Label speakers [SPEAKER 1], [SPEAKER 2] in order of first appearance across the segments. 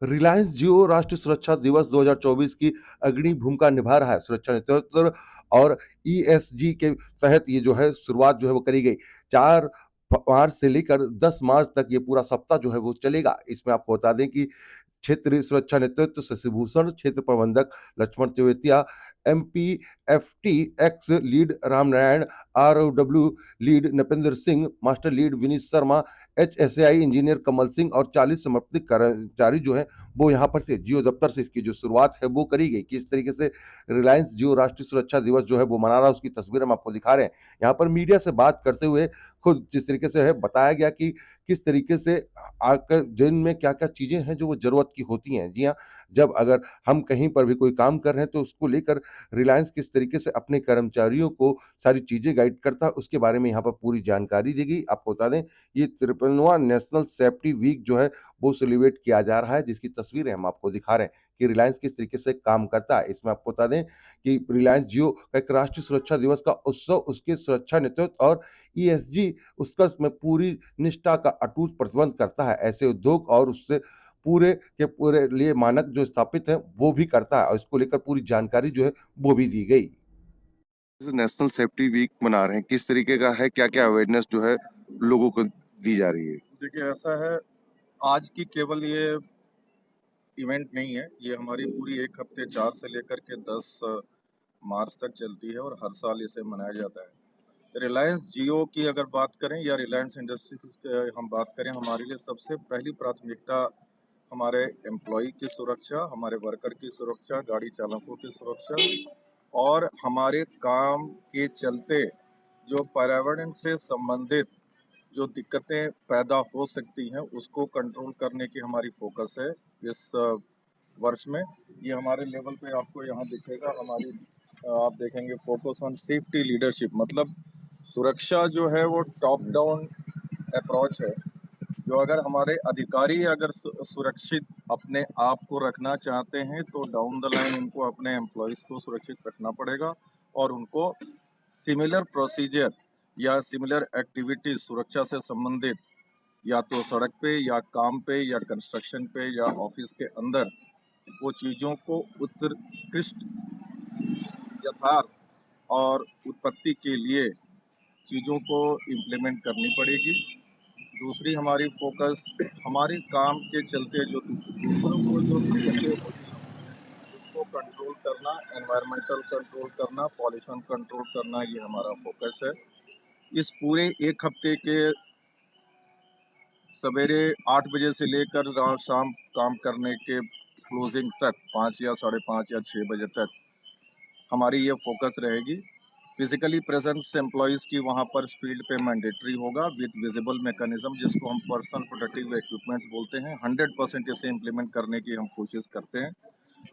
[SPEAKER 1] रिलायंस जियो राष्ट्रीय सुरक्षा दिवस 2024 की अग्रणी भूमिका निभा रहा है। सुरक्षा नेतृत्व और ईएसजी के तहत ये जो है शुरुआत जो है वो करी गई। 4 मार्च से लेकर 10 मार्च तक ये पूरा सप्ताह जो है वो चलेगा। इसमें आपको बता दें कि क्षेत्रीय सुरक्षा नेतृत्व शशिभूषण, क्षेत्र प्रबंधक Laxman Tewatia, MPFT x lead Ramnarayan, ROW lead Napendra Singh, master lead Vineet Sharma, HSAI engineer Kamal Singh और 40 समर्पित कर्मचारी जो है वो यहाँ पर से जियो दफ्तर से इसकी जो शुरुआत है वो करी गई। किस तरीके से रिलायंस जियो राष्ट्रीय सुरक्षा दिवस जो है वो मना रहा है उसकी तस्वीर हम आपको दिखा रहे हैं। यहाँ पर मीडिया से बात करते हुए खुद जिस तरीके से है बताया गया कि किस तरीके से आकर दिन में क्या-क्या चीज़ें हैं जो वो ज़रूरत की होती हैं। जी हाँ, जब अगर हम कहीं पर भी कोई काम कर रहे हैं तो उसको लेकर रिलायंस किस तरीके से अपने कर्मचारियों को सारी चीज़ें गाइड करता है उसके बारे में यहाँ पर पूरी जानकारी दी गई। आपको बता दें ये 53वां नेशनल सेफ्टी वीक जो है वो सेलिब्रेट किया जा रहा है जिसकी तस्वीरें हम आपको दिखा रहे हैं कि रिलायंस किस तरीके से काम करता है। इसमें आपको बता दें कि रिलायंस जियो का एक राष्ट्रीय सुरक्षा दिवस का उत्सव उसके सुरक्षा नेतृत्व और ईएसजी उसका उसमें पूरी निष्ठा का अटूट प्रतिबंध करता है। ऐसे उद्योग और उससे पूरे के पूरे लिए मानक जो स्थापित हैं, वो भी करता है और इसको लेकर पूरी जानकारी जो है, वो भी दी गई।
[SPEAKER 2] नेशनल सेफ्टी वीक मना रहे हैं, किस तरीके का है, क्या-क्या अवेयरनेस जो है लोगों को दी जा रही है?
[SPEAKER 3] देखिए ऐसा है, आज की केवल ये इवेंट नहीं है, ये हमारी पूरी 1 हफ्ते 4 से लेकर के 10 मार्च तक चलती है और हर साल इसे मनाया जाता है। रिलायंस जियो की अगर बात करें या रिलायंस इंडस्ट्रीज हम बात करें, हमारे लिए सबसे पहली प्राथमिकता हमारे एम्प्लॉय की सुरक्षा, हमारे वर्कर की सुरक्षा, गाड़ी चालकों की सुरक्षा और हमारे काम के चलते जो पर्यावरण से संबंधित जो दिक्कतें पैदा हो सकती हैं उसको कंट्रोल करने की हमारी फोकस है इस वर्ष में। ये हमारे लेवल पे आपको यहाँ दिखेगा, हमारी आप देखेंगे फोकस ऑन सेफ्टी लीडरशिप, मतलब सुरक्षा जो है वो टॉप डाउन अप्रोच है। जो अगर हमारे अधिकारी अगर सुरक्षित अपने आप को रखना चाहते हैं तो डाउन द लाइन उनको अपने एम्प्लॉयज़ को सुरक्षित रखना पड़ेगा और उनको सिमिलर प्रोसीजर या सिमिलर एक्टिविटीज सुरक्षा से संबंधित या तो सड़क पे या काम पे या कंस्ट्रक्शन पे या ऑफिस के अंदर वो चीज़ों को उत्कृष्ट यथार्थ और उत्पत्ति के लिए चीज़ों को इम्प्लीमेंट करनी पड़ेगी। दूसरी हमारी फोकस हमारे काम के चलते जो दूसरों को जो दिक्कतें होती हैं उसको कंट्रोल करना, एनवायरमेंटल कंट्रोल करना, पॉल्यूशन कंट्रोल करना, ये हमारा फोकस है। इस पूरे 1 हफ्ते के सवेरे 8 बजे से लेकर शाम काम करने के क्लोजिंग तक 5 या साढ़े 5 या 6 बजे तक हमारी ये फोकस रहेगी। फिजिकली प्रेजेंस एम्प्लॉयज़ की वहाँ पर फील्ड पे मैंडेटरी होगा विद विजिबल मैकेनिज्म, जिसको हम पर्सनल प्रोटेक्टिव इक्विपमेंट्स बोलते हैं। 100% इसे इम्प्लीमेंट करने की हम कोशिश करते हैं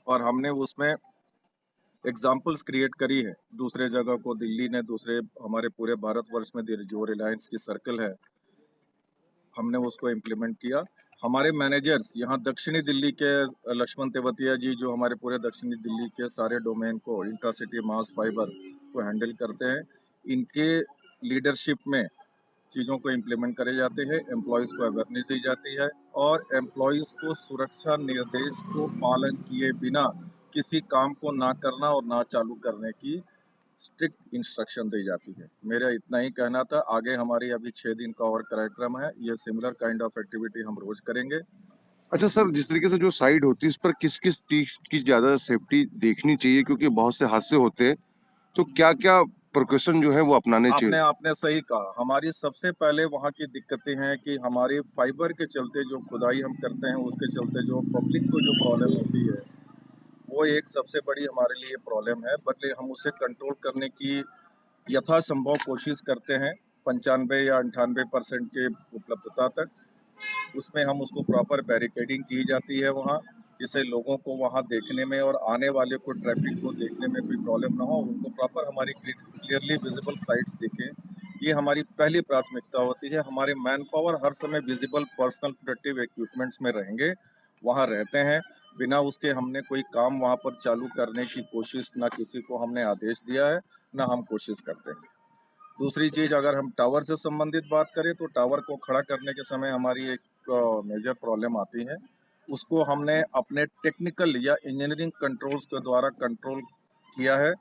[SPEAKER 3] और हमने उसमें एग्जाम्पल्स क्रिएट करी है दूसरे जगह को, दिल्ली ने दूसरे हमारे पूरे भारतवर्ष में जो रिलायंस की सर्कल है हमने उसको इम्प्लीमेंट किया। हमारे मैनेजर्स यहाँ दक्षिणी दिल्ली के लक्ष्मण तेवतिया जी जो हमारे पूरे दक्षिणी दिल्ली के सारे डोमेन को इंट्रासिटी मास फाइबर को हैंडल करते हैं, इनके लीडरशिप में चीज़ों को इम्प्लीमेंट करे जाते हैं, एम्प्लॉयज़ को अवेयरनेस दी जाती है और एम्प्लॉयज़ को सुरक्षा निर्देश को पालन किए बिना किसी काम को ना करना और ना चालू करने की स्ट्रिक्ट इंस्ट्रक्शन दी जाती है। मेरा इतना ही कहना था। आगे हमारी अभी 6 दिन का और कार्यक्रम है, ये सिमिलर काइंड ऑफ एक्टिविटी हम रोज करेंगे।
[SPEAKER 2] अच्छा सर, जिस तरीके से जो साइट होती है, इस पर किस-किस चीज़ की ज़्यादा सेफ्टी देखनी चाहिए क्योंकि बहुत से हादसे होते हैं, तो क्या-क्या प्रिकॉशन जो है वो अपनाने चाहिए?
[SPEAKER 3] आपने आपने सही कहा, हमारी सबसे पहले वहाँ की दिक्कतें हैं कि हमारे फाइबर के चलते जो खुदाई हम करते हैं उसके चलते जो पब्लिक को जो प्रॉब्लम होती है वो एक सबसे बड़ी हमारे लिए प्रॉब्लम है, बट हम उसे कंट्रोल करने की यथासंभव कोशिश करते हैं 95 या 98% के उपलब्धता तक। उसमें हम उसको प्रॉपर बैरिकेडिंग की जाती है वहाँ, जिससे लोगों को वहाँ देखने में और आने वाले को ट्रैफिक को देखने में कोई प्रॉब्लम ना हो और उनको प्रॉपर हमारी क्लियरली विजिबल साइट्स दिखें। ये हमारी पहली प्राथमिकता होती है। हमारे मैन पावर हर समय विजिबल पर्सनल प्रोटेक्टिव इक्विपमेंट्स में रहेंगे, वहाँ रहते हैं। बिना उसके हमने कोई काम वहाँ पर चालू करने की कोशिश ना किसी को हमने आदेश दिया है, ना हम कोशिश करते हैं। दूसरी चीज़ अगर हम टावर से संबंधित बात करें तो टावर को खड़ा करने के समय हमारी एक मेजर प्रॉब्लम आती है। उसको हमने अपने टेक्निकल या इंजीनियरिंग कंट्रोल्स के द्वारा कंट्रोल किया है।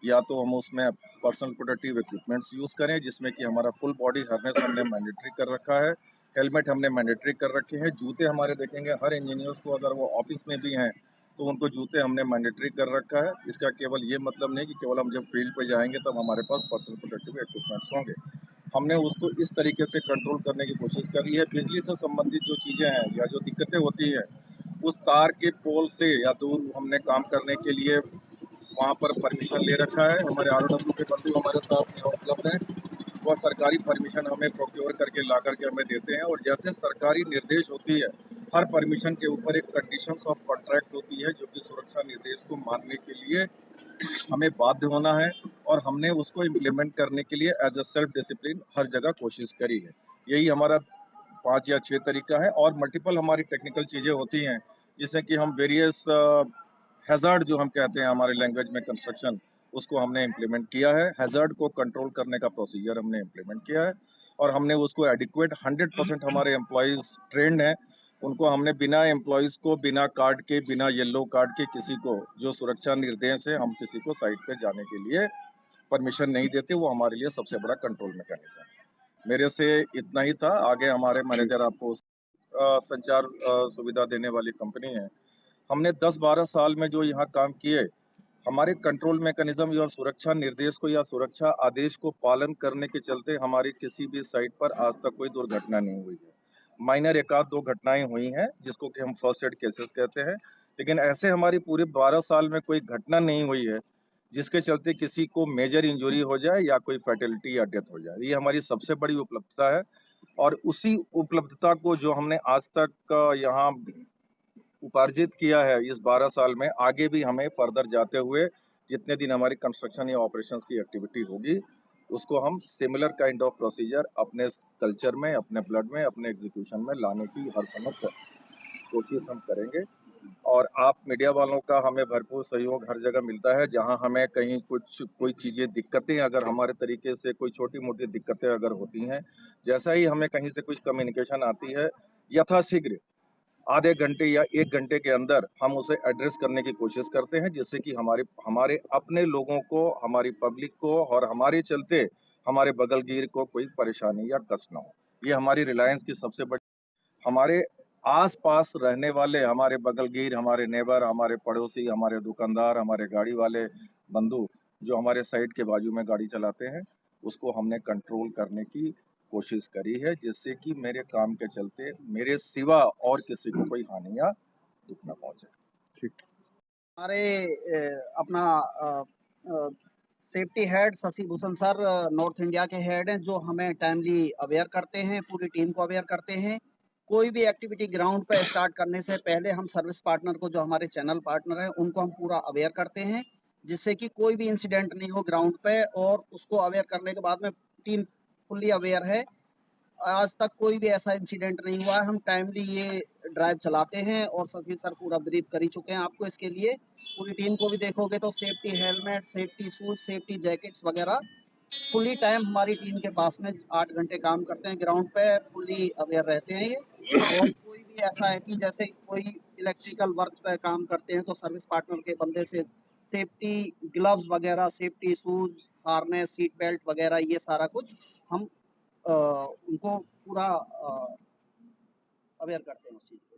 [SPEAKER 3] या तो हम उसमें पर्सनल प्रोटेक्टिव इक्विपमेंट्स यूज़ करें, जिसमें कि हमारा फुल बॉडी हार्नेस हमने मैंडेटरी कर रखा है, हेलमेट हमने मैंडेटरी कर रखे हैं, जूते हमारे देखेंगे हर इंजीनियर्स को, अगर वो ऑफिस में भी हैं तो उनको जूते हमने मैंडेटरी कर रखा है। इसका केवल ये मतलब नहीं कि केवल हम जब फील्ड पे जाएंगे तब हमारे पास पर्सनल प्रोटेक्टिव इक्विपमेंट्स होंगे। हमने उसको इस तरीके से कंट्रोल करने की कोशिश करी है। बिजली से संबंधित जो चीज़ें हैं या जो दिक्कतें होती हैं, उस तार के पोल से या दूर हमने काम करने के लिए वहाँ पर परमिशन ले रखा है। हमारे आरओडब्ल्यू के बंधु हमारे साथ यहाँ उपलब्ध हैं, वह सरकारी परमिशन हमें प्रोक्योर करके ला करके हमें देते हैं। और जैसे सरकारी निर्देश होती है, हर परमिशन के ऊपर एक कंडीशंस ऑफ कॉन्ट्रैक्ट होती है, जो कि सुरक्षा निर्देश को मानने के लिए हमें बाध्य होना है, और हमने उसको इम्प्लीमेंट करने के लिए एज अ सेल्फ डिसिप्लिन हर जगह कोशिश करी है। यही हमारा 5 या 6 तरीका है। और मल्टीपल हमारी टेक्निकल चीज़ें होती हैं, जिससे कि हम वेरियस हैज़ार्ड जो हम कहते हैं हमारे लैंग्वेज में कंस्ट्रक्शन, उसको हमने इम्प्लीमेंट किया है। हैज़ार्ड को कंट्रोल करने का प्रोसीजर हमने इम्प्लीमेंट किया है, और हमने उसको एडिक्वेट 100% हमारे एम्प्लॉयज़ ट्रेंड हैं। उनको हमने बिना एम्प्लॉयज़ को, बिना कार्ड के, बिना येलो कार्ड के किसी को, जो सुरक्षा निर्देश है, हम किसी को साइट पे जाने के लिए परमिशन नहीं देते। वो हमारे लिए सबसे बड़ा कंट्रोल मैकेनिज्म है। मेरे से इतना ही था। आगे हमारे
[SPEAKER 2] जी।
[SPEAKER 3] मैनेजर आपको संचार सुविधा देने वाली कंपनी है। हमने 10-12 साल में जो यहाँ काम किए, हमारे कंट्रोल मैकेनिज्म या सुरक्षा निर्देश को या सुरक्षा आदेश को पालन करने के चलते हमारी किसी भी साइट पर आज तक कोई दुर्घटना नहीं हुई है। माइनर 1 आध 2 घटनाएं हुई हैं, जिसको कि हम फर्स्ट एड केसेस कहते हैं, लेकिन ऐसे हमारी पूरे 12 साल में कोई घटना नहीं हुई है जिसके चलते किसी को मेजर इंजरी हो जाए या कोई फैटेलिटी या डेथ हो जाए। ये हमारी सबसे बड़ी उपलब्धता है, और उसी उपलब्धता को जो हमने आज तक यहाँ उपार्जित किया है इस 12 साल में, आगे भी हमें फर्दर जाते हुए जितने दिन हमारी कंस्ट्रक्शन या ऑपरेशंस की एक्टिविटी होगी, उसको हम सिमिलर काइंड ऑफ प्रोसीजर अपने कल्चर में, अपने ब्लड में, अपने एग्जीक्यूशन में लाने की हर समय कोशिश हम करेंगे। और आप मीडिया वालों का हमें भरपूर सहयोग हर जगह मिलता है। जहां हमें कहीं कुछ कोई चीज़ें दिक्कतें, अगर हमारे तरीके से कोई छोटी-मोटी दिक्कतें अगर होती हैं, जैसा ही हमें कहीं से कुछ कम्युनिकेशन आती है, यथाशीघ्र आधे घंटे या 1 घंटे के अंदर हम उसे एड्रेस करने की कोशिश करते हैं, जिससे कि हमारे हमारे अपने लोगों को, हमारी पब्लिक को और हमारे चलते हमारे बगल-गिर को कोई परेशानी या कष्ट ना हो। ये हमारी रिलायंस की सबसे बड़ी, हमारे आस-पास रहने वाले, हमारे बगल-गिर, हमारे नेबर, हमारे पड़ोसी, हमारे दुकानदार, हमारे गाड़ी वाले बंधु, जो हमारे साइट के बाजू में गाड़ी चलाते हैं, उसको हमने कंट्रोल करने की कोशिश करी है, जिससे कि मेरे काम के चलते मेरे सिवा और किसी को कोई हानि या दुःख ना पहुँचे।
[SPEAKER 2] ठीक।
[SPEAKER 4] हमारे अपना safety head Shashi Bhushan sir north India के हेड हैं, जो हमें टाइमली अवेयर करते हैं, पूरी टीम को अवेयर करते हैं। कोई भी एक्टिविटी ग्राउंड पे स्टार्ट करने से पहले हम सर्विस पार्टनर को, जो हमारे चैनल पार्टनर हैं, उनको हम पूरा अवेयर करते हैं, जिससे कि कोई भी इंसिडेंट नहीं हो ग्राउंड पे। और उसको अवेयर करने के बाद में टीम फुल्ली अवेयर है। आज तक कोई भी ऐसा इंसिडेंट नहीं हुआ है। हम टाइमली ये ड्राइव चलाते हैं, और शशि सर पूरा ब्रीफ कर ही चुके हैं आपको। इसके लिए पूरी टीम को भी देखोगे तो safety helmet, safety shoes, safety jackets वगैरह फुली टाइम हमारी टीम के पास में 8 घंटे काम करते हैं ग्राउंड पे, फुली अवेयर रहते हैं ये। और कोई भी ऐसा है कि जैसे कोई इलेक्ट्रिकल वर्क पे काम करते हैं, तो सर्विस पार्टनर के बंदे से सेफ्टी ग्लव्स वगैरह, safety shoes, harness, seat belt वगैरह, ये सारा कुछ हम उनको पूरा अवेयर करते हैं उस चीज़ पे।